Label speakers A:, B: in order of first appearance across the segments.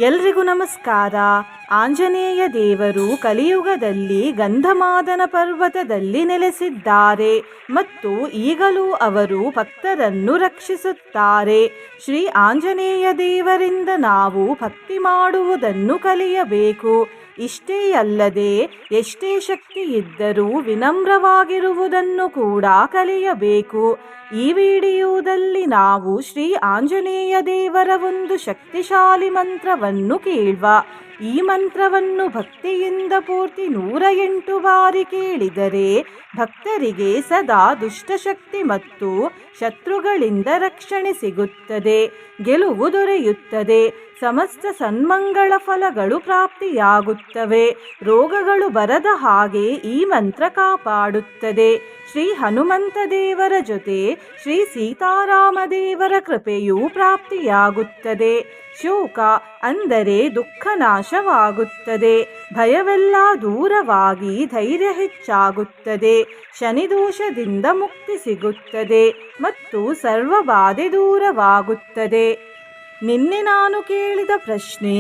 A: ಎಲ್ರಿಗೂ ನಮಸ್ಕಾರ. ಆಂಜನೇಯ ದೇವರು ಕಲಿಯುಗದಲ್ಲಿ ಗಂಧಮಾದನ ಪರ್ವತದಲ್ಲಿ ನೆಲೆಸಿದ್ದಾರೆ ಮತ್ತು ಈಗಲೂ ಅವರು ಭಕ್ತರನ್ನು ರಕ್ಷಿಸುತ್ತಾರೆ. ಶ್ರೀ ಆಂಜನೇಯ ದೇವರಿಂದ ನಾವು ಭಕ್ತಿ ಮಾಡುವುದನ್ನು ಕಲಿಯಬೇಕು. ಇಷ್ಟೇ ಅಲ್ಲದೆ ಎಷ್ಟೇ ಶಕ್ತಿ ಇದ್ದರೂ ವಿನಮ್ರವಾಗಿರುವುದನ್ನು ಕೂಡ ಕಲಿಯಬೇಕು. ಈ ವಿಡಿಯೋದಲ್ಲಿ ನಾವು ಶ್ರೀ ಆಂಜನೇಯ ದೇವರ ಒಂದು ಶಕ್ತಿಶಾಲಿ ಮಂತ್ರವನ್ನು ಕೇಳುವ. ಈ ಮಂತ್ರವನ್ನು ಭಕ್ತಿಯಿಂದ ಪೂರ್ತಿ 108 ಬಾರಿ ಕೇಳಿದರೆ ಭಕ್ತರಿಗೆ ಸದಾ ದುಷ್ಟಶಕ್ತಿ ಮತ್ತು ಶತ್ರುಗಳಿಂದ ರಕ್ಷಣೆ ಸಿಗುತ್ತದೆ, ಗೆಲುವು ದೊರೆಯುತ್ತದೆ, ಸಮಸ್ತ ಸನ್ಮಂಗಳ ಫಲಗಳು ಪ್ರಾಪ್ತಿಯಾಗುತ್ತವೆ, ರೋಗಗಳು ಬರದ ಹಾಗೆ ಈ ಮಂತ್ರ ಕಾಪಾಡುತ್ತದೆ. ಶ್ರೀ ಹನುಮಂತ ದೇವರ ಜೊತೆ ಶ್ರೀ ಸೀತಾರಾಮ ದೇವರ ಕೃಪೆಯೂ ಪ್ರಾಪ್ತಿಯಾಗುತ್ತದೆ. ಶೋಕ ಅಂದರೆ ದುಃಖ ನಾಶವಾಗುತ್ತದೆ, ಭಯವೆಲ್ಲ ದೂರವಾಗಿ ಧೈರ್ಯ ಹೆಚ್ಚಾಗುತ್ತದೆ, ಶನಿದೋಷದಿಂದ ಮುಕ್ತಿ ಸಿಗುತ್ತದೆ ಮತ್ತು ಸರ್ವಬಾಧೆ ದೂರವಾಗುತ್ತದೆ. ನಿನ್ನೆ ನಾನು ಕೇಳಿದ ಪ್ರಶ್ನೆ,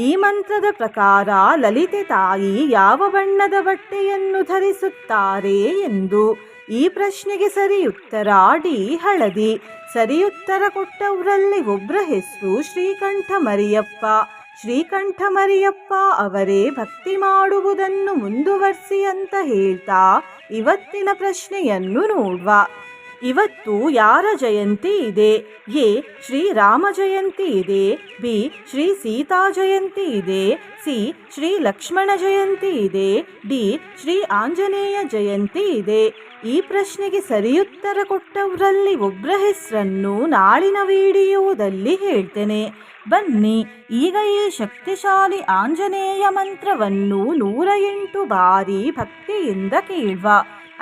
A: ಈ ಮಂತ್ರದ ಪ್ರಕಾರ ಲಲಿತೆ ತಾಯಿ ಯಾವ ಬಣ್ಣದ ಬಟ್ಟೆಯನ್ನು ಧರಿಸುತ್ತಾರೆ ಎಂದು. ಈ ಪ್ರಶ್ನೆಗೆ ಸರಿಯುತ್ತರ ಡಿ, ಹಳದಿ. ಸರಿಯುತ್ತರ ಕೊಟ್ಟವರಲ್ಲಿ ಒಬ್ಬರ ಹೆಸರು ಶ್ರೀಕಂಠ ಮರಿಯಪ್ಪ. ಶ್ರೀಕಂಠ ಮರಿಯಪ್ಪ ಅವರೇ ಭಕ್ತಿ ಮಾಡುವುದನ್ನು ಮುಂದುವರಿಸಿ ಅಂತ ಹೇಳ್ತಾ ಇವತ್ತಿನ ಪ್ರಶ್ನೆಯನ್ನು ನೋಡುವ. ಇವತ್ತು ಯಾರ ಜಯಂತಿ ಇದೆ? ಎ, ಶ್ರೀರಾಮ ಜಯಂತಿ ಇದೆ. ಬಿ, ಶ್ರೀ ಸೀತಾ ಜಯಂತಿ ಇದೆ. ಸಿ, ಶ್ರೀ ಲಕ್ಷ್ಮಣ ಜಯಂತಿ ಇದೆ. ಡಿ, ಶ್ರೀ ಆಂಜನೇಯ ಜಯಂತಿ ಇದೆ. ಈ ಪ್ರಶ್ನೆಗೆ ಸರಿಯುತ್ತರ ಕೊಟ್ಟವರಲ್ಲಿ ಒಬ್ಬರ ಹೆಸರನ್ನು ನಾಳಿನ ವಿಡಿಯೋದಲ್ಲಿ ಹೇಳ್ತೇನೆ. ಬನ್ನಿ ಈಗ ಈ ಶಕ್ತಿಶಾಲಿ ಆಂಜನೇಯ ಮಂತ್ರವನ್ನು 108 ಬಾರಿ ಭಕ್ತಿಯಿಂದ ಕೇಳುವ.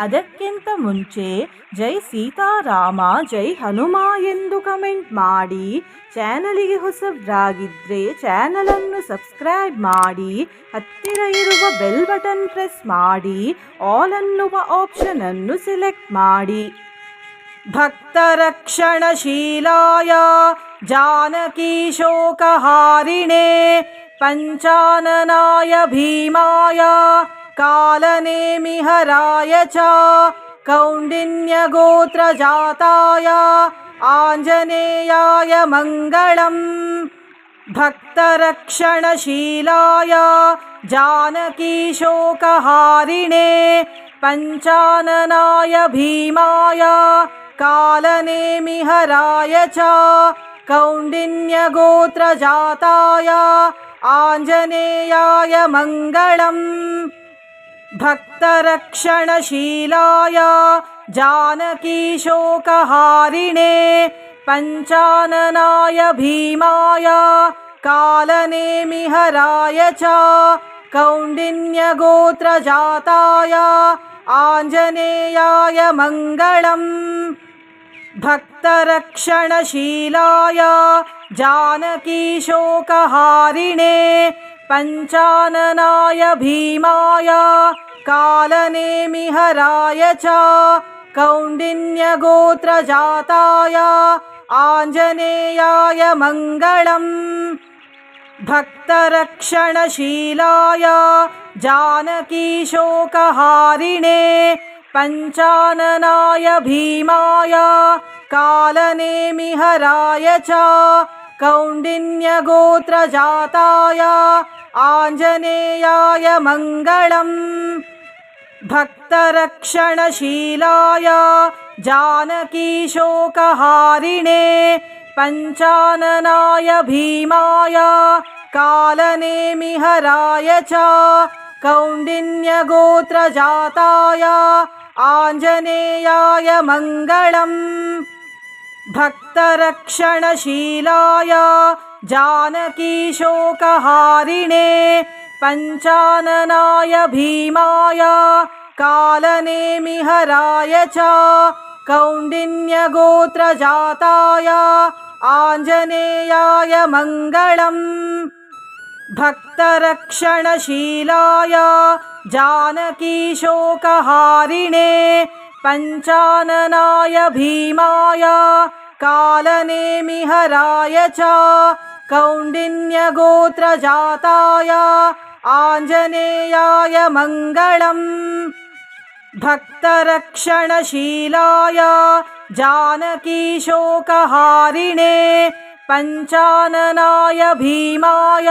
A: ಅದಕ್ಕಿಂತ ಮುಂಚೆ ಜೈ ಸೀತಾರಾಮ ಜೈ ಹನುಮ ಎಂದು ಕಮೆಂಟ್ ಮಾಡಿ. ಚಾನಲಿಗೆ ಹೊಸಬರಾಗಿದ್ದರೆ ಚಾನಲನ್ನು ಸಬ್ಸ್ಕ್ರೈಬ್ ಮಾಡಿ, ಹತ್ತಿರ ಇರುವ ಬೆಲ್ ಬಟನ್ ಪ್ರೆಸ್ ಮಾಡಿ, ಆಲ್ ಅನ್ನುವ ಆಪ್ಷನ್ ಅನ್ನು ಸೆಲೆಕ್ಟ್ ಮಾಡಿ. ಭಕ್ತರಕ್ಷಣಶೀಲಾಯ ಜಾನಕಿ ಶೋಕಹಾರಿಣೆ ಪಂಚಾನನಾಯ ಭೀಮಾಯ ಕಾಲನೇಮಿಹರಾಯ ಚ ಕೌಂಡಿನ್ಯಗೋತ್ರಜಾತಾಯ ಆಂಜನೇಯಾಯ ಮಂಗಳಂ. ಭಕ್ತರಕ್ಷಣಶೀಲಾಯ ಜಾನಕಿ ಶೋಕಹಾರಿಣೆ ಪಂಚಾನನಾಯ ಭೀಮಾಯ ಕಾಲನೇಮಿಹರಾಯ ಚ ಕೌಂಡಿನ್ಯಗೋತ್ರಜಾತಾಯ ಆಂಜನೇಯಾಯ ಮಂಗಳಂ. ಭಕ್ತರಕ್ಷಣಶೀಲಾಯ ಜಾನಕಿ ಶೋಕಹಾರಿಣೆ ಪಂಚಾನನಾಯ ಭೀಮಾಯ ಕಾಲನೇಮಿಹರಾಯ ಚ ಕೌಂಡಿನ್ಯಗೋತ್ರಜಾತಾಯ ಆಂಜನೇಯಾಯ ಮಂಗಳಂ. ಭಕ್ತರಕ್ಷಣಶೀಲಾಯ ಜಾನಕಿ ಶೋಕಹಾರಿಣೆ ಪಂಚಾನನಾಯ ಭೀಮಾಯ ಕಾಲನೇಮಿಹರಾಯ ಚ ಕೌಂಡಿನ್ಯಗೋತ್ರಜಾತಾಯ ಆಂಜನೇಯಾಯ ಮಂಗಳಂ. ಭಕ್ತರಕ್ಷಣಶೀಲಾಯ ಜಾನಕಿ ಶೋಕಹಾರಿಣೆ ಪಂಚಾನನಾಯ ಭೀಮಾಯ ಕಾಲನೇಮಿಹರಾಯ ಚ ಕೌಂಡಿನ್ಯಗೋತ್ರಜಾತಾಯ ಆಂಜನೇಯಾಯ ಮಂಗಳಂ. ಭಕ್ತರಕ್ಷಣಶೀಲಾಯ ಜಾನಕಿ ಶೋಕಹಾರಿಣೆ ಪಂಚಾನನಾಯ ಭೀಮಾಯ ಕಾಲನೇಮಿಹರಾಯ ಚ ಕೌಂಡಿನ್ಯಗೋತ್ರಜಾತಾಯ ಆಂಜನೇಯಾಯ ಮಂಗಳಂ. ಭಕ್ತರಕ್ಷಣಶೀಲಾಯ ಜಾನಕಿ ಶೋಕಹಾರಿಣೆ ಪಂಚಾನನಾಯ ಭೀಮಾಯ ಕಾಲನೇಮಿಹರಾಯ ಚ ಕೌಂಡಿನ್ಯಗೋತ್ರಜಾತಾಯ ಆಂಜನೇಯಾಯ ಮಂಗಳಂ. ಭಕ್ತರಕ್ಷಣಶೀಲಾಯ ಜಾನಕಿ ಶೋಕಹಾರಿಣೆ ಪಂಚಾನನಾಯ ಭೀಮಾಯ ಕಾಲನೇಮಿಹರಾಯ ಚ कौण्डिन्यगोत्रजाताय आञ्जनेयाय मङ्गलम् भक्तरक्षणशीलाय जानकीशोकहारिणे पञ्चाननाय भीमाय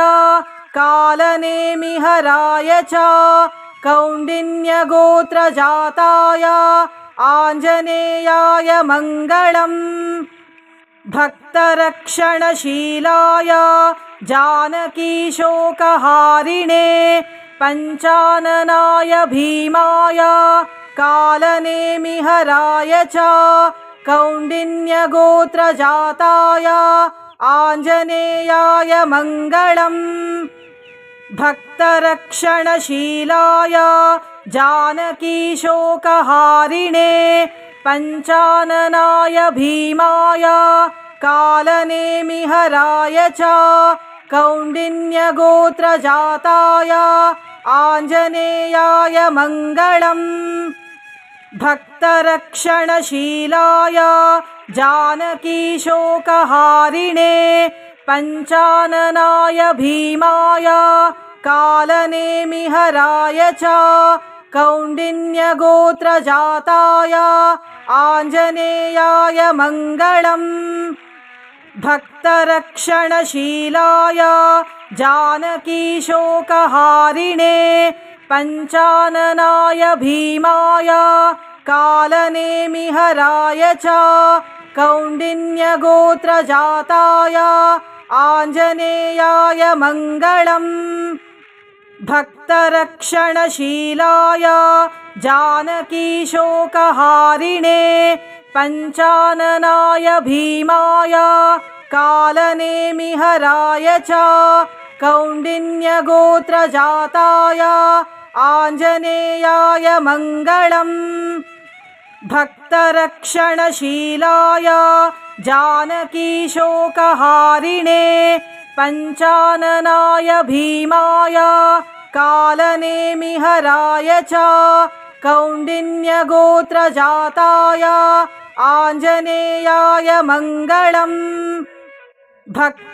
A: कालनेमिहराय च कौण्डिन्यगोत्रजाताय आञ्जनेयाय मङ्गलम् भक्तरक्षणशीलाय जानकीशोकहारिणे पञ्चाननाय भीमाय कालनेमिहराय च कौण्डिन्यगोत्रजाताय आञ्जनेयाय मङ्गलम् भक्तरक्षणशीलाय जानकीशोकहारिणे पञ्चाननाय भीमाय कालनेमिहराय च कौण्डिन्यगोत्रजाताय आञ्जनेयाय मङ्गलम् भक्तरक्षणशीलाय जानकीशोकहारिणे पञ्चाननाय भीमाय कालनेमिहराय च कौण्डिन्यगोत्रजाताय आञ्जनेयाय मङ्गलम् भक्तरक्षणशीलाय जानकीशोकहारिणे पञ्चाननाय भीमाय कालनेमिहराय च कौण्डिन्यगोत्रजाताय आञ्जनेयाय मङ्गलम् भक्तरक्षणशीलाय जानकीशोकहारिणे पञ्चाननाय भीमाय कालनेमिहराय च कौण्डिन्यगोत्रजाताय आञ्जनेयाय मङ्गलम् भक्तरक्षणशीलाय जानकीशोकहारिणे पञ्चाननाय भीमाय कालनेमिहराय च कौण्डिन्यगोत्रजाताय आञ्जनेयाय मङ्गलम् भक्तरक्षणशीलाय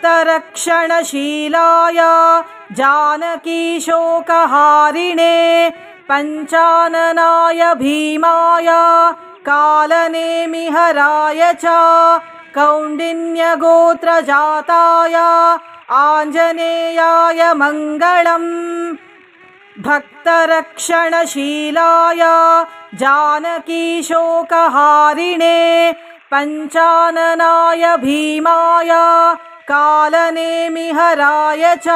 A: जानकीशोकहारिणे पञ्चाननाय भीमाय कालनेमिहराय च कौण्डिन्यगोत्रजाताय आञ्जनेयाय मङ्गलम् भक्तरक्षणशीलाय जानकीशोकहारिणे पञ्चाननाय भीमाय कालनेमिहराय च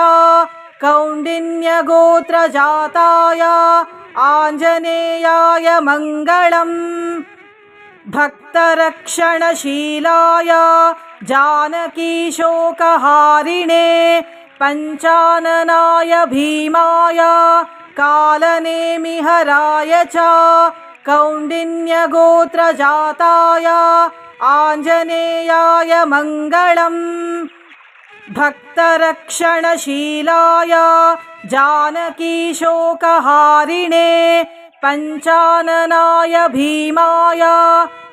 A: कौण्डिन्यगोत्रजाताय आञ्जनेयाय मङ्गलम् भक्तरक्षणशीलाय जानकीशोकहारिणे पञ्चाननाय भीमाय कालनेमिहराय च कौण्डिन्यगोत्रजाताय आञ्जनेयाय मङ्गलम् भक्तरक्षणशीलाय जानकीशोकहारिणे पञ्चाननाय भीमाय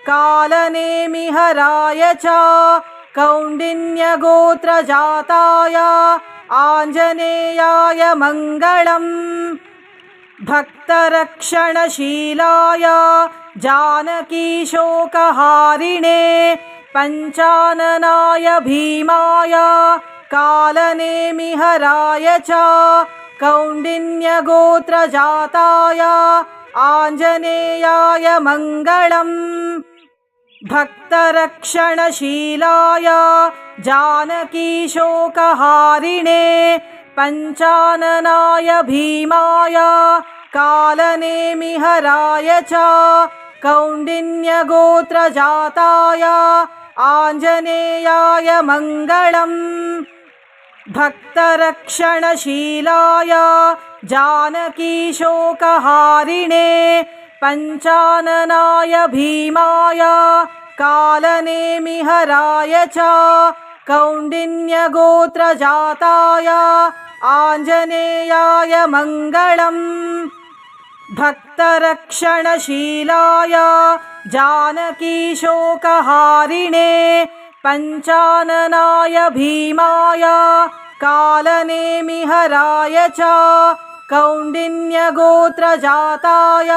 A: कालनेमिहराय च कौण्डिन्यगोत्रजाताय आञ्जनेयाय मङ्गलम् भक्तरक्षणशीलाय जानकीशोकहारिणे पञ्चाननाय भीमाय कालनेमिहराय च कौण्डिन्यगोत्रजाताय आञ्जनेयाय मङ्गलम् भक्तरक्षणशीलाय जानकीशोकहारिणे पञ्चाननाय भीमाय कालनेमिहराय च कौण्डिन्यगोत्रजाताय आञ्जनेयाय मङ्गलम् भक्तरक्षणशीलाय जानकीशोकहारिणे पञ्चाननाय भीमाय कालनेमिहराय च कौण्डिन्यगोत्रजाताय आञ्जनेयाय मङ्गलम् भक्तरक्षणशीलाय जानकीशोकहारिणे पञ्चाननाय भीमाय कालनेमिहराय च कौण्डिन्यगोत्रजाताय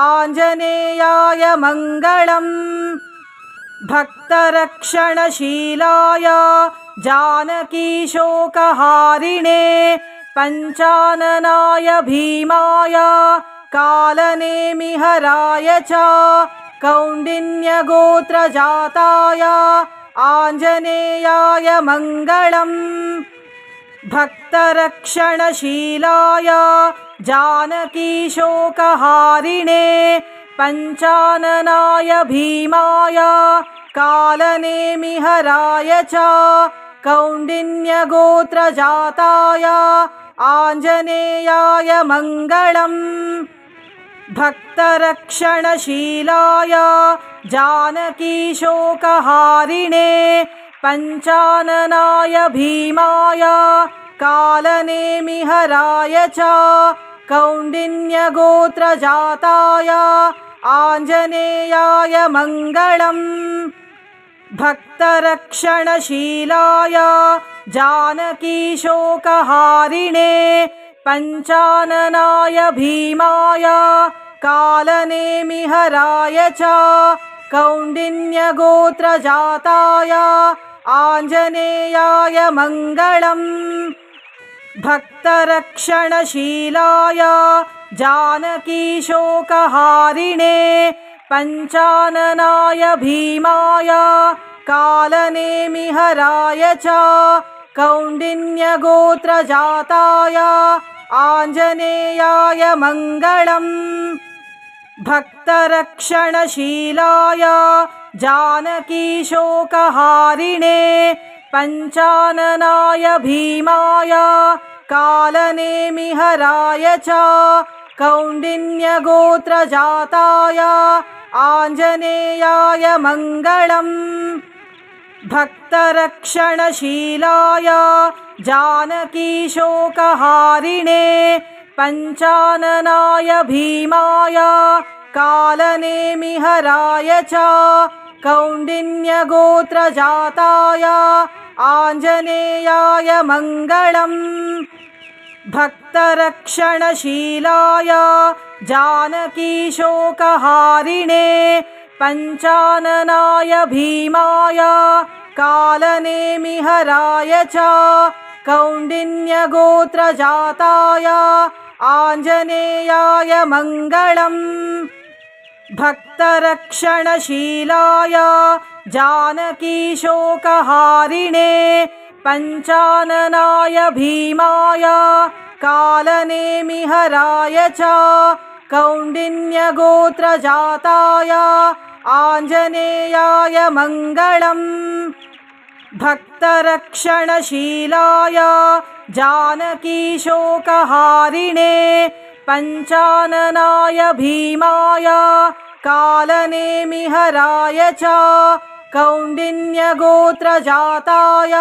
A: आञ्जनेयाय मङ्गलम् भक्तरक्षणशीलाय जानकीशोकहारिणे पञ्चाननाय भीमाय कालनेमिहराय च कौण्डिन्यगोत्रजाताय आञ्जनेयाय मङ्गलम् भक्तरक्षणशीलाय जानकीशोकहारिणे पञ्चाननाय भीमाय कालनेमिहराय च कौण्डिन्यगोत्रजाताय आञ्जनेयाय मङ्गलम् भक्तरक्षणशीलाय जानकीशोकहारिणे पञ्चाननाय भीमाय कालनेमिहराय च कौण्डिन्यगोत्रजाताय आञ्जनेयाय मङ्गलम् भक्तरक्षणशीलाय जानकीशोकहारिणे पञ्चाननाय भीमाय कालनेमिहराय च कौण्डिन्यगोत्रजाताय आञ्जनेयाय मङ्गलम् भक्तरक्षणशीलाय जानकीशोकहारिणे पञ्चाननाय भीमाय कालनेमिहराय च कौण्डिन्यगोत्रजाताय आञ्जनेयाय मङ्गलम् भक्तरक्षणशीलाय जानकीशोकहारिणे पञ्चाननाय भीमाय कालनेमिहराय च कौण्डिन्यगोत्रजाताय आञ्जनेयाय मङ्गलम् भक्तरक्षणशीलाय जानकीशोकहारिणे पञ्चाननाय भीमाय कालनेमिहराय च कौण्डिन्यगोत्रजाताय आञ्जनेयाय मङ्गलम् भक्तरक्षणशीलाय जानकीशोकहारिणे पञ्चाननाय भीमाय कालनेमिहराय च कौण्डिन्यगोत्रजाताय आञ्जनेयाय मङ्गलम् भक्तरक्षणशीलाय जानकीशोकहारिणे पञ्चाननाय भीमाय कालनेमिहराय च कौण्डिन्यगोत्रजाताय आञ्जनेयाय मङ्गलम् भक्तरक्षणशीलाय जानकीशोकहारिणे पञ्चाननाय भीमाय कालनेमिहराय च कौण्डिन्यगोत्रजाताय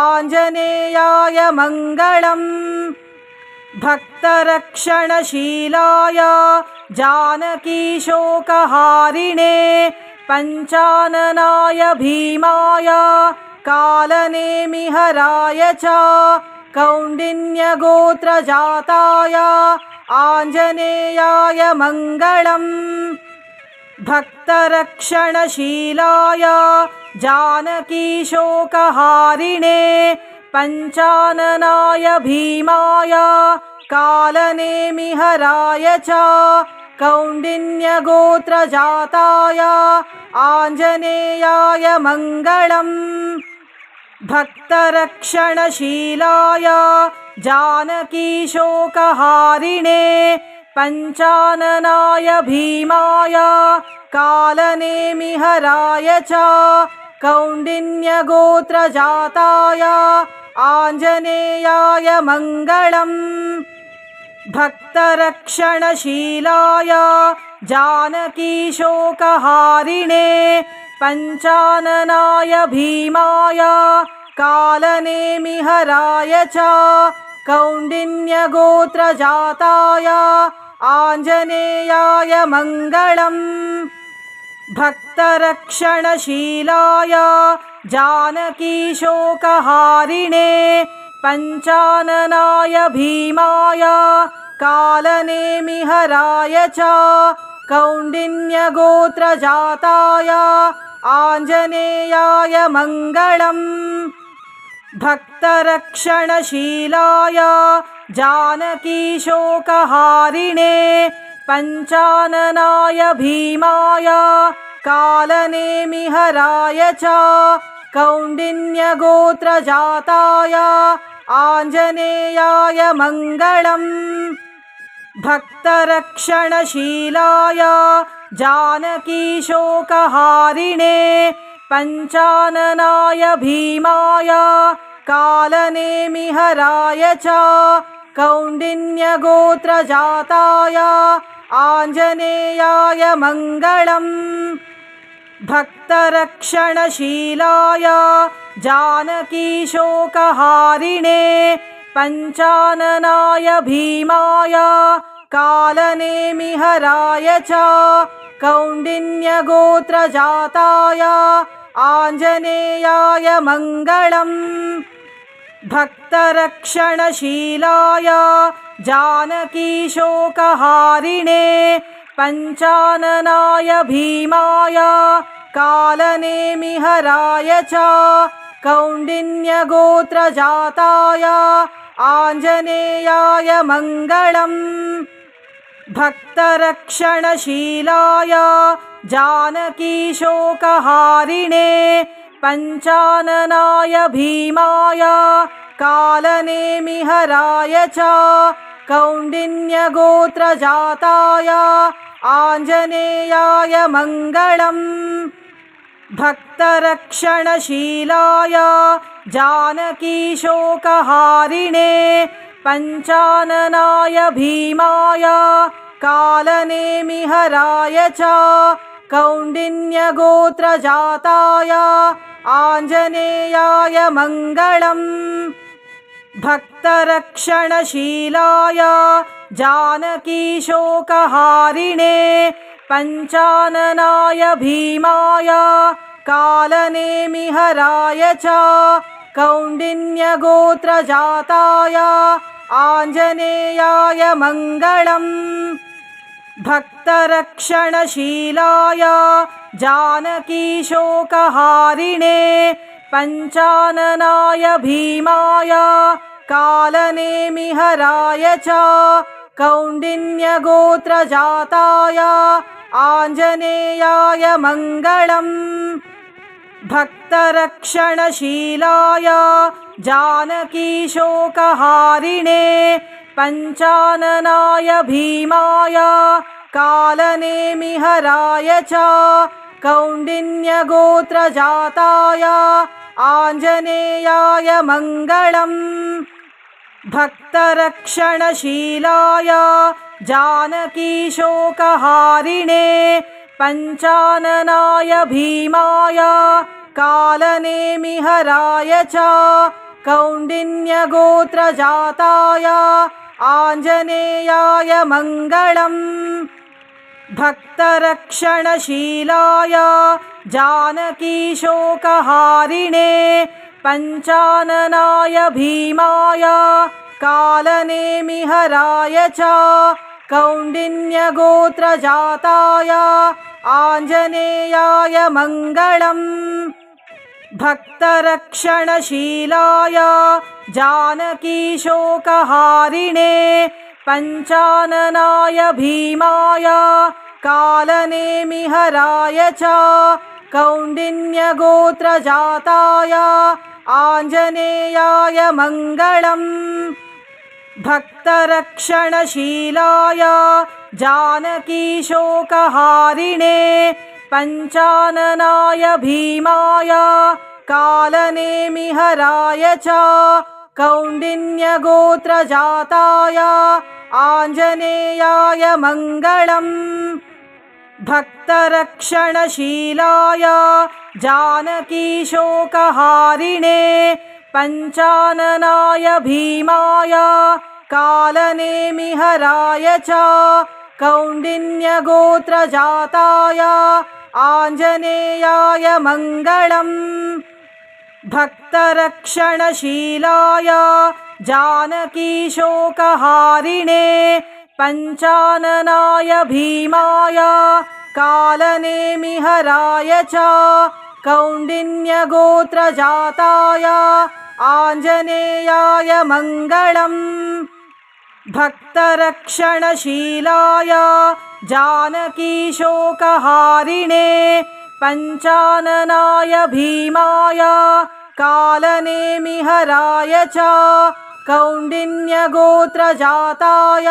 A: आञ्जनेयाय मङ्गलम् भक्तरक्षणशीलाय जानकीशोकहारिणे पञ्चाननाय भीमाय कालनेमिहराय च कौण्डिन्यगोत्रजाताय आञ्जनेयाय मङ्गलम् भक्तरक्षणशीलाय जानकीशोकहारिणे पञ्चाननाय भीमाय कालनेमिहराय च कौण्डिन्यगोत्रजाताय आञ्जनेयाय मङ्गलम् भक्तरक्षणशीलाय जानकीशोकहारिणे पञ्चाननाय भीमाय कालनेमिहराय च कौण्डिन्यगोत्रजाताय आञ्जनेयाय मङ्गलम् भक्तरक्षणशीलाय जानकीशोकहारिणे पञ्चाननाय भीमाय कालनेमिहराय च कौण्डिन्यगोत्रजाताय आञ्जनेयाय मङ्गलम् भक्तरक्षणशीलाय जानकीशोकहारिणे पञ्चाननाय भीमाय कालनेमिहराय च कौण्डिन्यगोत्रजाताय आञ्जनेयाय मङ्गलम् भक्तरक्षणशीलाय जानकीशोकहारिणे पञ्चाननाय भीमाय कालनेमिहराय च कौण्डिन्यगोत्रजाताय आञ्जनेयाय मङ्गलम् भक्तरक्षणशीलाय जानकीशोकहारिणे पञ्चाननाय भीमाय कालनेमिहराय च कौण्डिन्यगोत्रजाताय आञ्जनेयाय मङ्गलम् भक्तरक्षणशीलाय जानकीशोकहारिणे पञ्चाननाय भीमाय कालनेमिहराय च कौण्डिन्यगोत्रजाताय आञ्जनेयाय मङ्गलम् भक्तरक्षणशीलाय जानकीशोकहारिणे पञ्चाननाय भीमाय कालनेमिहराय च कौण्डिन्यगोत्रजाताय आञ्जनेयाय मङ्गलम् भक्तरक्षणशीलाय जानकीशोकहारिणे पञ्चाननाय भीमाय कालनेमिहराय च कौण्डिन्यगोत्रजाताय आञ्जनेयाय मङ्गलम् भक्तरक्षणशीलाय जानकीशोकहारिणे पञ्चाननाय भीमाय कालनेमिहराय च कौण्डिन्यगोत्रजाताय आञ्जनेयाय मङ्गलम् भक्तरक्षणशीलाय जानकीशोकहारिणे पञ्चाननाय भीमाय कालनेमिहराय च कौण्डिन्यगोत्रजाताय आञ्जनेयाय मङ्गलम् भक्तरक्षणशीलाय जानकीशोकहारिणे पञ्चाननाय भीमाय कालनेमिहराय च कौण्डिन्यगोत्रजाताय आञ्जनेयाय मङ्गलम् भक्तरक्षणशीलाय जानकीशोकहारिणे पञ्चाननाय भीमाय कालनेमिहराय च कौण्डिन्यगोत्रजाताय आञ्जनेयाय मङ्गलम् भक्तरक्षणशीलाय जानकीशोकहारिणे पञ्चाननाय भीमाय कालनेमिहराय च कौण्डिन्यगोत्रजाताय आञ्जनेयाय मङ्गलम् भक्तरक्षणशीलाय जानकीशोकहारिणे पञ्चाननाय भीमाय कालनेमिहराय च कौण्डिन्यगोत्रजाताय आञ्जनेयाय मङ्गलम् भक्तरक्षणशीलाय जानकीशोकहारिणे पञ्चाननाय भीमाय कालनेमिहराय च कौण्डिन्यगोत्रजाताय आञ्जनेयाय मङ्गलम् भक्तरक्षणशीलाय जानकीशोकहारिणे पञ्चाननाय भीमाय कालनेमिहराय च कौण्डिन्यगोत्रजाताय आञ्जनेयाय मङ्गलम् भक्तरक्षणशीलाय जानकीशोकहारिणे पञ्चाननाय भीमाय कालनेमिहराय च कौण्डिन्यगोत्रजाताय आञ्जनेयाय मङ्गलम् भक्तरक्षणशीलाय जानकीशोकहारिणे पञ्चाननाय भीमाय कालनेमिहराय च कौण्डिन्यगोत्रजाताय आञ्जनेयाय मङ्गलम् भक्तरक्षणशीलाय जानकीशोकहारिणे पञ्चाननाय भीमाय कालनेमिहराय च कौण्डिन्यगोत्रजाताय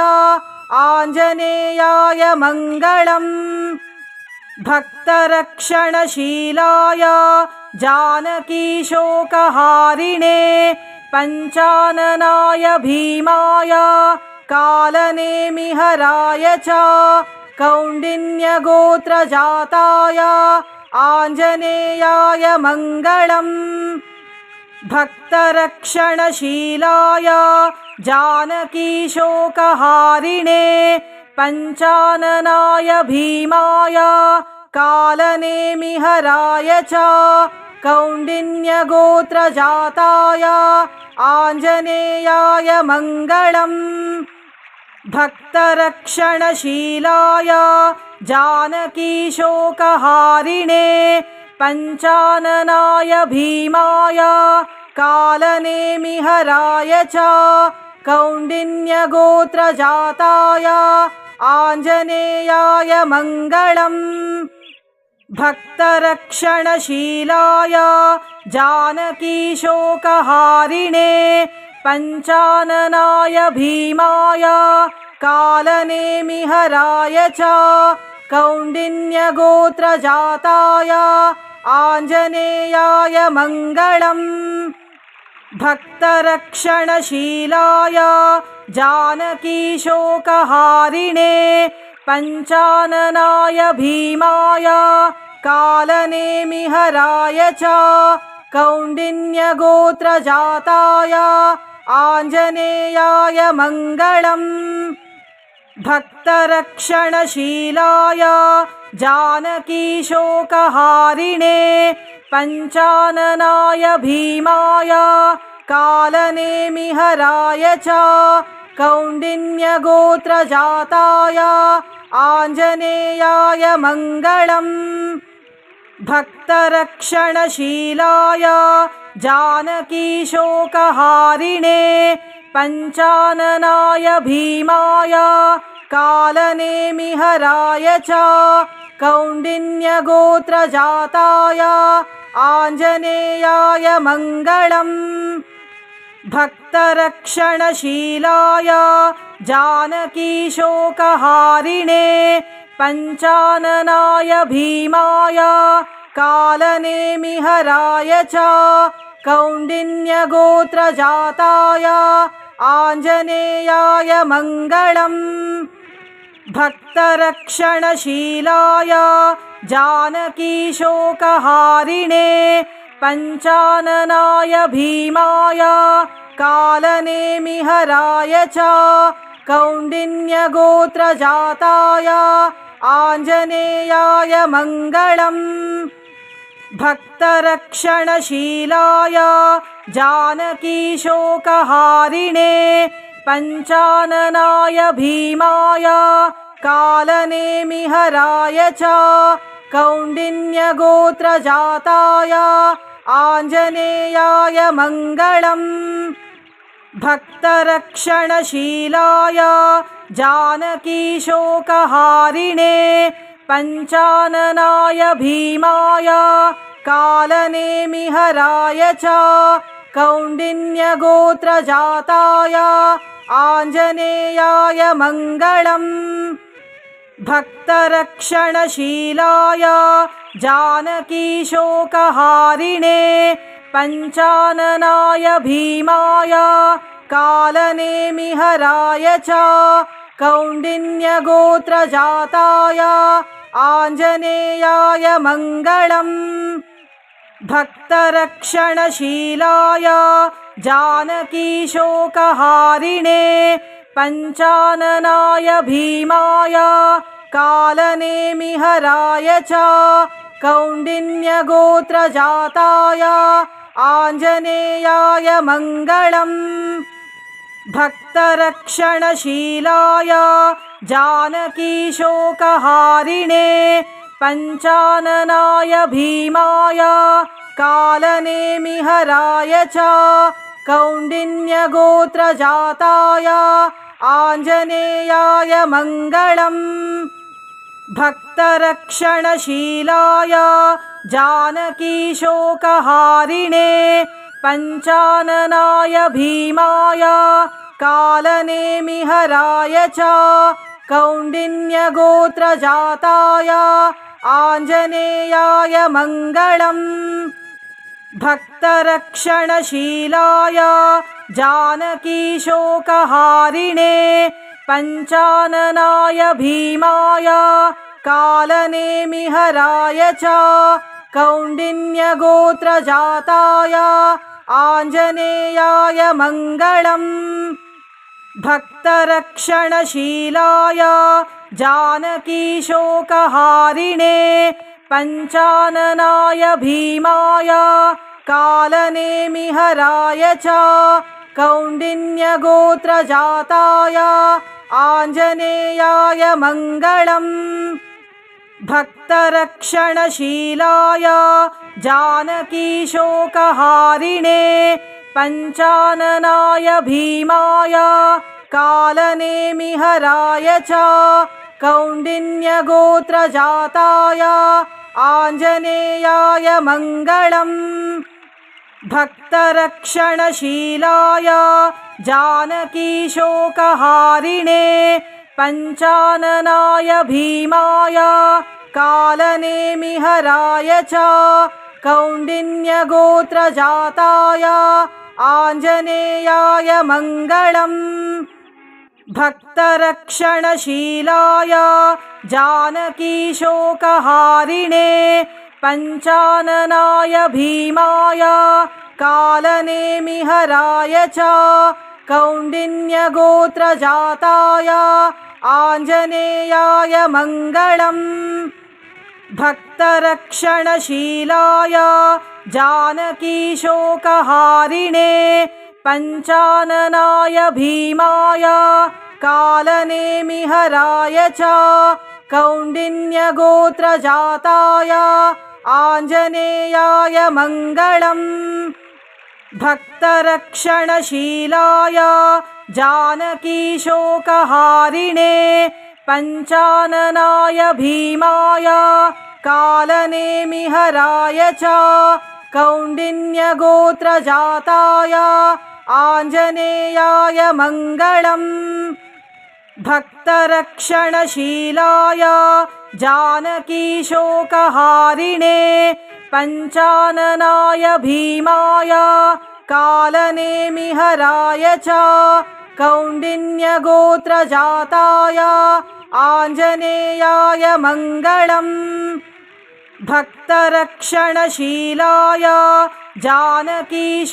A: आञ्जनेयाय मङ्गलम् भक्तरक्षणशीलाय जानकीशोकहारिणे पञ्चाननाय भीमाय कालनेमिहराय च कौण्डिन्यगोत्रजाताय आञ्जनेयाय मङ्गलम् भक्तरक्षणशीलाय जानकीशोकहारिणे पञ्चाननाय भीमाय कालनेमिहराय च कौण्डिन्यगोत्रजाताय आञ्जनेयाय मङ्गलम् भक्तरक्षणशीलाय जानकीशोकहारिणे पञ्चाननाय भीमाय कालनेमिहराय च कौण्डिन्यगोत्रजाताय आञ्जनेयाय मङ्गलम् भक्तरक्षणशीलाय जानकीशोकहारिणे पञ्चाननाय भीमाय कालनेमिहराय च कौण्डिन्यगोत्रजाताय आञ्जनेयाय मङ्गलम् भक्तरक्षणशीलाय जानकीशोकहारिणे पञ्चाननाय भीमाय कालनेमिहराय च कौण्डिन्यगोत्रजाताय आञ्जनेयाय मङ्गलम् भक्तरक्षणशीलाय जानकीशोकहारिणे पञ्चाननाय भीमाय कालनेमिहराय च कौण्डिन्यगोत्रजाताय आञ्जनेयाय मङ्गलम् भक्तरक्षणशीलाय जानकीशोकहारिणे पञ्चाननाय भीमाय कालनेमिहराय च कौण्डिन्यगोत्रजाताय आञ्जनेयाय मङ्गलम् भक्तरक्षणशीलाय जानकीशोकहारिणे पञ्चाननाय भीमाय कालनेमिहराय च कौण्डिन्यगोत्रजाताय आञ्जनेयाय मङ्गलम् भक्तरक्षणशीलाय जानकीशोकहारिणे पञ्चाननाय भीमाय कालनेमिहराय च कौण्डिन्यगोत्रजाताय आञ्जनेयाय मङ्गलम् भक्तरक्षणशीलाय जानकीशोकहारिणे पञ्चाननाय भीमाय कालनेमिहराय च कौण्डिन्यगोत्रजाताय आञ्जनेयाय मङ्गलम् भक्तरक्षणशीलाय जानकीशोकहारिणे पञ्चाननाय भीमाय कालनेमिहराय च कौण्डिन्यगोत्रजाताय आञ्जनेयाय मङ्गलम् भक्तरक्षणशीलाय जानकीशोकहारिणे पञ्चाननाय भीमाय कालनेमिहराय च कौण्डिन्यगोत्रजाताय आञ्जनेयाय मङ्गलम् भक्तरक्षणशीलाय जानकीशोकहारिणे पञ्चाननाय भीमाय कालनेमिहराय च कौण्डिन्यगोत्रजाताय आञ्जनेयाय मङ्गलम् भक्तरक्षणशीलाय जानकीशोकहारिणे पञ्चाननाय भीमाय कालनेमिहराय च कौण्डिन्यगोत्रजाताय आञ्जनेयाय मङ्गलम् भक्तरक्षणशीलाय जानकीशोकहारिणे पञ्चाननाय भीमाय कालनेमिहराय च कौण्डिन्यगोत्रजाताय आञ्जनेयाय मङ्गलम् भक्तरक्षणशीलाय जानकीशोकहारिणे पञ्चाननाय भीमाय कालनेमिहराय च कौण्डिन्यगोत्रजाताय आञ्जनेयाय मङ्गलम् भक्तरक्षणशीलाय जानकीशोकहारिणे पञ्चाननाय भीमाय कालनेमिहराय च कौण्डिन्यगोत्रजाताय आञ्जनेयाय मङ्गलम् भक्तरक्षणशीलाय जानकीशोकहारिणे पञ्चाननाय भीमाय कालनेमिहराय च कौण्डिन्यगोत्रजाताय आञ्जनेयाय मङ्गलम् भक्तरक्षणशीलाय जानकीशोकहारिणे पञ्चाननाय भीमाय कालनेमिहराय च कौण्डिन्यगोत्रजाताय आञ्जनेयाय मङ्गलम् भक्तरक्षणशीलाय जानकीशोकहारिणे पञ्चाननाय भीमाय कालनेमिहराय च कौण्डिन्यगोत्रजाताय आञ्जनेयाय मङ्गलम् भक्तरक्षणशीलाय जानकीशोकहारिणे पञ्चाननाय भीमाय कालनेमिहराय च कौण्डिन्यगोत्रजाताय आञ्जनेयाय मङ्गलम् भक्तरक्षणशीलाय जानकीशोकहारिणे पञ्चाननाय भीमाय कालनेमिहराय च कौण्डिन्यगोत्रजाताय आञ्जनेयाय मङ्गलम् भक्तरक्षणशीलाय जानकीशोकहारिणे पञ्चाननाय भीमाय कालनेमिहराय च कौण्डिन्यगोत्रजाताय आञ्जनेयाय मङ्गलम् भक्तरक्षणशीलाय जानकीशोकहारिणे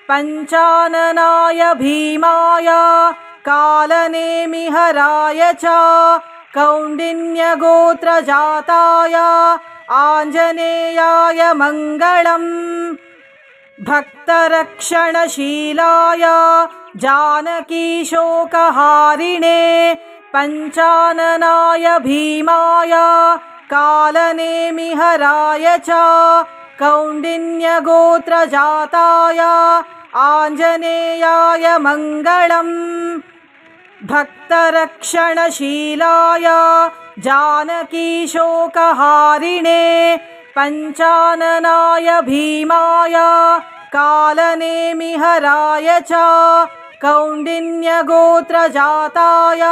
A: पञ्चाननाय भीमाय कालनेमिहराय च कौण्डिन्यगोत्रजाताय आञ्जनेयाय मङ्गलम् भक्तरक्षणशीलाय जानकीशोकहारिणे पञ्चाननाय भीमाय कालनेमिहराय च कौण्डिन्यगोत्रजाताय आञ्जनेयाय मङ्गलम् भक्तरक्षणशीलाय जानकीशोकहारिणे पञ्चाननाय भीमाय कालनेमिहराय च कौण्डिन्यगोत्रजाताय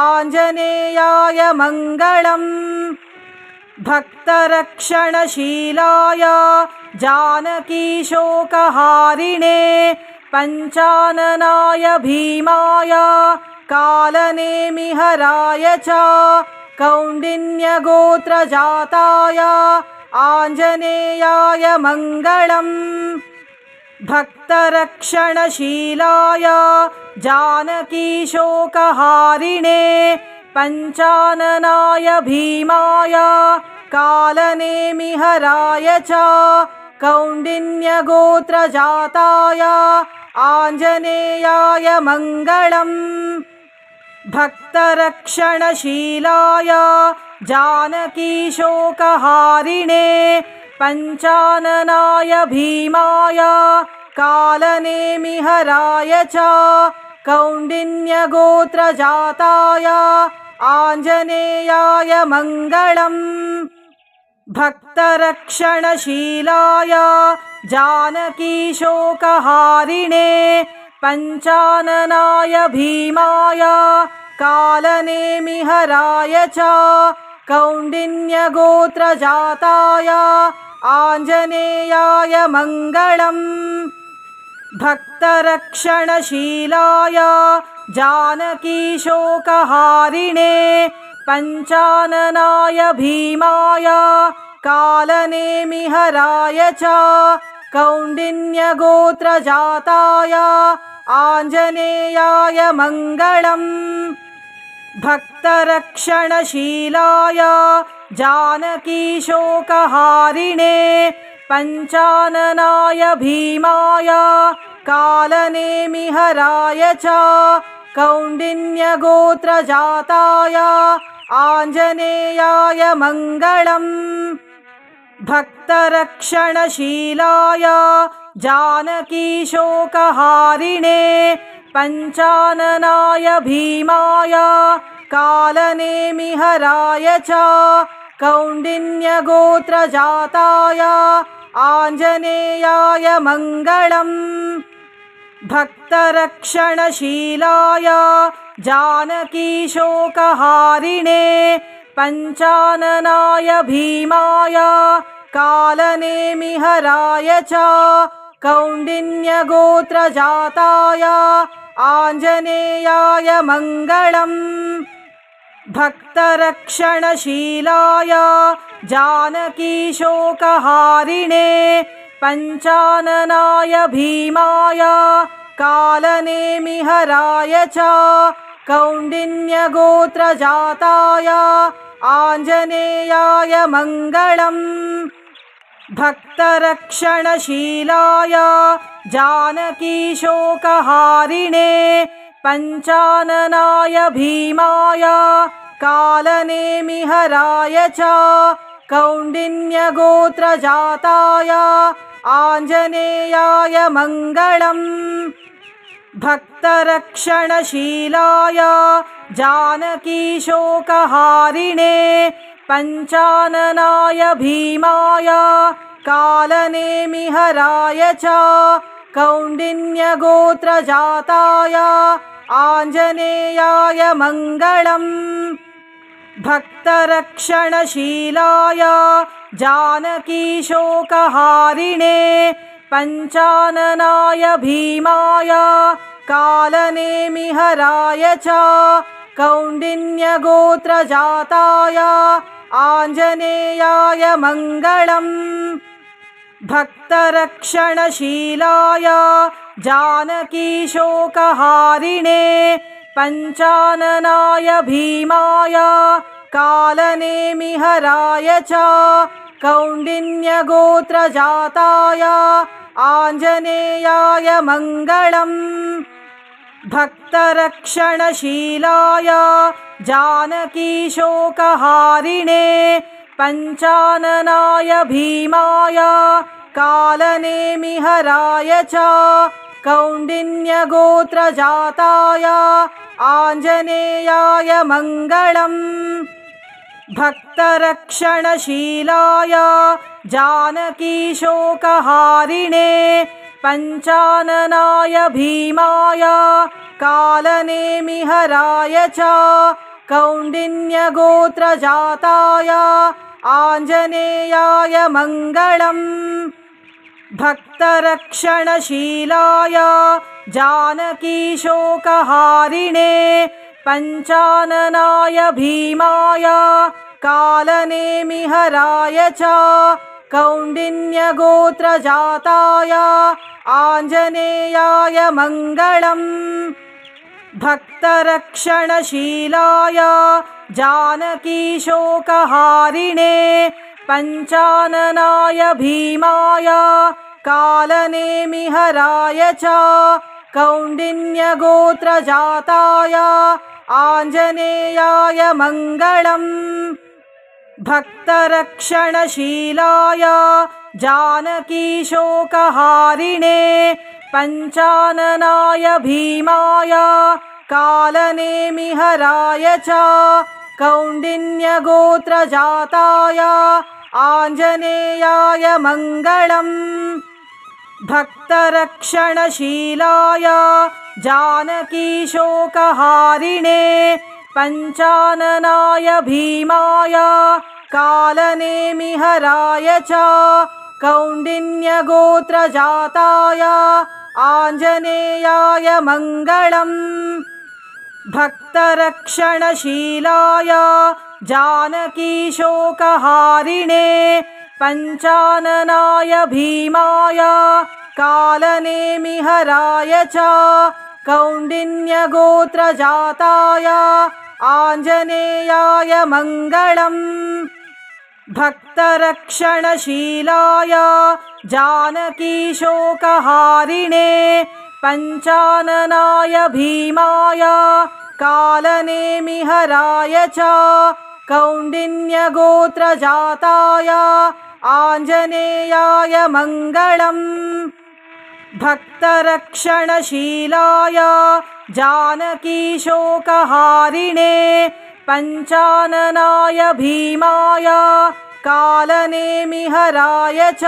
A: आञ्जनेयाय मङ्गलम् भक्तरक्षणशीलाय जानकीशोकहारिणे पञ्चाननाय भीमाय कालनेमिहराय च कौण्डिन्यगोत्रजाताय आञ्जनेयाय मङ्गलम् भक्तरक्षणशीलाय जानकीशोकहारिणे पञ्चाननाय भीमाय कालनेमिहराय च कौण्डिन्यगोत्रजाताय आञ्जनेयाय मङ्गलम् भक्तरक्षणशीलाय जानकीशोकहारिणे पञ्चाननाय भीमाय कालनेमिहराय च कौण्डिन्यगोत्रजाताय आञ्जनेयाय मङ्गलम् भक्तरक्षणशीलाय जानकीशोकहारिणे पञ्चाननाय भीमाय कालनेमिहराय च कौण्डिन्यगोत्रजाताय आञ्जनेयाय मङ्गलम् भक्तरक्षणशीलाय जानकीशोकहारिणे पञ्चाननाय भीमाय कालनेमिहराय च कौण्डिन्यगोत्रजाताय आञ्जनेयाय मङ्गलम् भक्तरक्षणशीलाय जानकीशोकहारिणे पञ्चाननाय भीमाय कालनेमिहराय च कौण्डिन्यगोत्रजाताय आञ्जनेयाय मङ्गलम् भक्तरक्षणशीलाय जानकीशोकहारिणे पञ्चाननाय भीमाय कालनेमिहराय च कौण्डिन्यगोत्रजाताय आञ्जनेयाय मङ्गलम् भक्तरक्षणशीलाय जानकीशोकहारिणे पञ्चाननाय भीमाय कालनेमिहराय च कौण्डिन्यगोत्रजाताय आञ्जनेयाय मङ्गलम् भक्तरक्षणशीलाय जानकीशोकहारिणे पञ्चाननाय भीमाय कालनेमिहराय च कौण्डिन्यगोत्रजाताय आञ्जनेयाय मङ्गलम् भक्तरक्षणशीलाय जानकीशोकहारिणे पञ्चाननाय भीमाय कालनेमिहराय च कौण्डिन्यगोत्रजाताय आञ्जनेयाय मङ्गलम् भक्तरक्षणशीलाय जानकीशोकहारिणे पञ्चाननाय भीमाय कालनेमिहराय च कौण्डिन्यगोत्रजाताय आञ्जनेयाय मङ्गलम् भक्तरक्षणशीलाय जानकीशोकहारिणे पञ्चाननाय भीमाय कालनेमिहराय च कौण्डिन्यगोत्रजाताय आञ्जनेयाय मङ्गलम् भक्तरक्षणशीलाय जानकीशोकहारिणे पञ्चाननाय भीमाय कालनेमिहराय च कौण्डिन्यगोत्रजाताय आञ्जनेयाय मङ्गलम् भक्तरक्षणशीलाय जानकीशोकहारिणे पञ्चाननाय भीमाय कालनेमिहराय च कौण्डिन्यगोत्रजाताय आञ्जनेयाय मङ्गलम् भक्तरक्षणशीलाय जानकीशोकहारिणे पञ्चाननाय भीमाय कालनेमिहराय च कौण्डिन्यगोत्रजाताय आञ्जनेयाय मङ्गलम् भक्तरक्षणशीलाय जानकीशोकहारिणे पञ्चाननाय भीमाय कालनेमिहराय च कौण्डिन्यगोत्रजाताय आञ्जनेयाय मङ्गलम् भक्तरक्षणशीलाय जानकीशोकहारिणे पञ्चाननाय भीमाय कालनेमिहराय च कौण्डिन्यगोत्रजाताय आञ्जनेयाय मङ्गलम् भक्तरक्षणशीलाय जानकीशोकहारिणे पञ्चाननाय भीमाय कालनेमिहराय च कौण्डिन्यगोत्रजाताय आञ्जनेयाय मङ्गलम् भक्तरक्षणशीलाय जानकीशोकहारिणे पञ्चाननाय भीमाय कालनेमिहराय च कौण्डिन्यगोत्रजाताय आञ्जनेयाय मङ्गलम् भक्तरक्षणशीलाय जानकीशोकहारिणे पञ्चाननाय भीमाय कालनेमिहराय च कौण्डिन्यगोत्रजाताय आञ्जनेयाय मङ्गलम् भक्तरक्षणशीलाय जानकीशोकहारिणे पञ्चाननाय भीमाय कालनेमिहराय च कौण्डिन्यगोत्रजाताय आञ्जनेयाय मङ्गलम् भक्तरक्षणशीलाय जानकीशोकहारिणे पञ्चाननाय भीमाय कालनेमिहराय च कौण्डिन्यगोत्रजाताय आञ्जनेयाय मङ्गलम् भक्तरक्षणशीलाय जानकीशोकहारिणे पञ्चाननाय भीमाय कालनेमिहराय च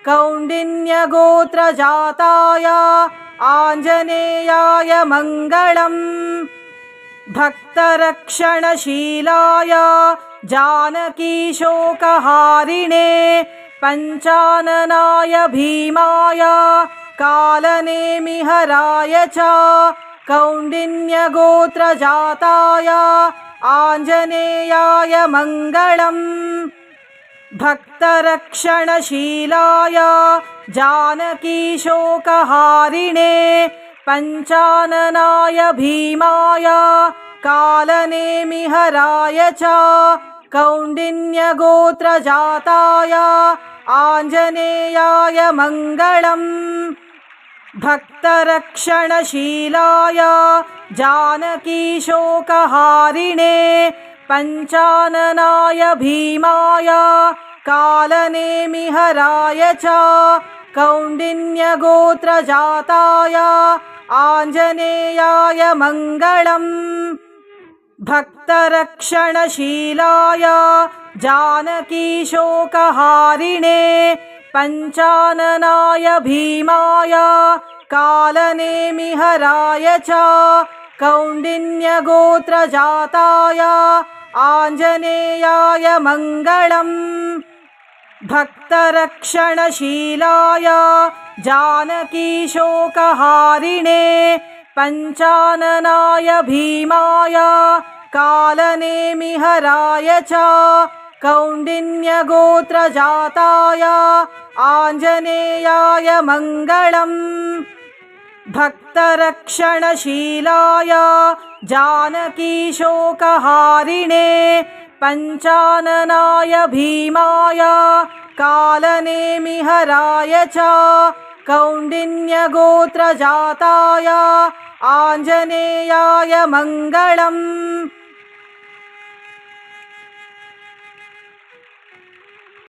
A: कौण्डिन्यगोत्रजाताय आञ्जनेयाय मङ्गलम् भक्तरक्षणशीलाय जानकीशोकहारिणे पञ्चाननाय भीमाय कालनेमिहराय च कौण्डिन्यगोत्रजाताय आञ्जनेयाय मङ्गलम् भक्तरक्षणशीलाय जानकीशोकहारिणे पञ्चाननाय भीमाय कालनेमिहराय च कौण्डिन्यगोत्रजाताय आञ्जनेयाय मङ्गलम् भक्तरक्षणशीलाय जानकीशोकहारिणे पञ्चाननाय भीमाय कालनेमिहराय च कौण्डिन्यगोत्रजाताय आञ्जनेयाय मङ्गलम् भक्तरक्षणशीलाय जानकीशोकहारिणे पञ्चाननाय भीमाय कालनेमिहराय च कौण्डिन्यगोत्रजाताय आञ्जनेयाय मङ्गलम् भक्तरक्षणशीलाय जानकीशोकहारिणे पञ्चाननाय भीमाय कालनेमिहराय च कौण्डिन्यगोत्रजाताय आञ्जनेयाय मङ्गलम् भक्तरक्षणशीलाय जानकीशोकहारिणे पञ्चाननाय भीमाय कालनेमिहराय च कौण्डिन्यगोत्रजाताय आञ्जनेयाय मङ्गलम् भक्तरक्षणशीलाय जानकीशोकहारिणे पञ्चाननाय भीमाय कालनेमिहराय च कौण्डिन्यगोत्रजाताय आञ्जनेयाय मङ्गलम्।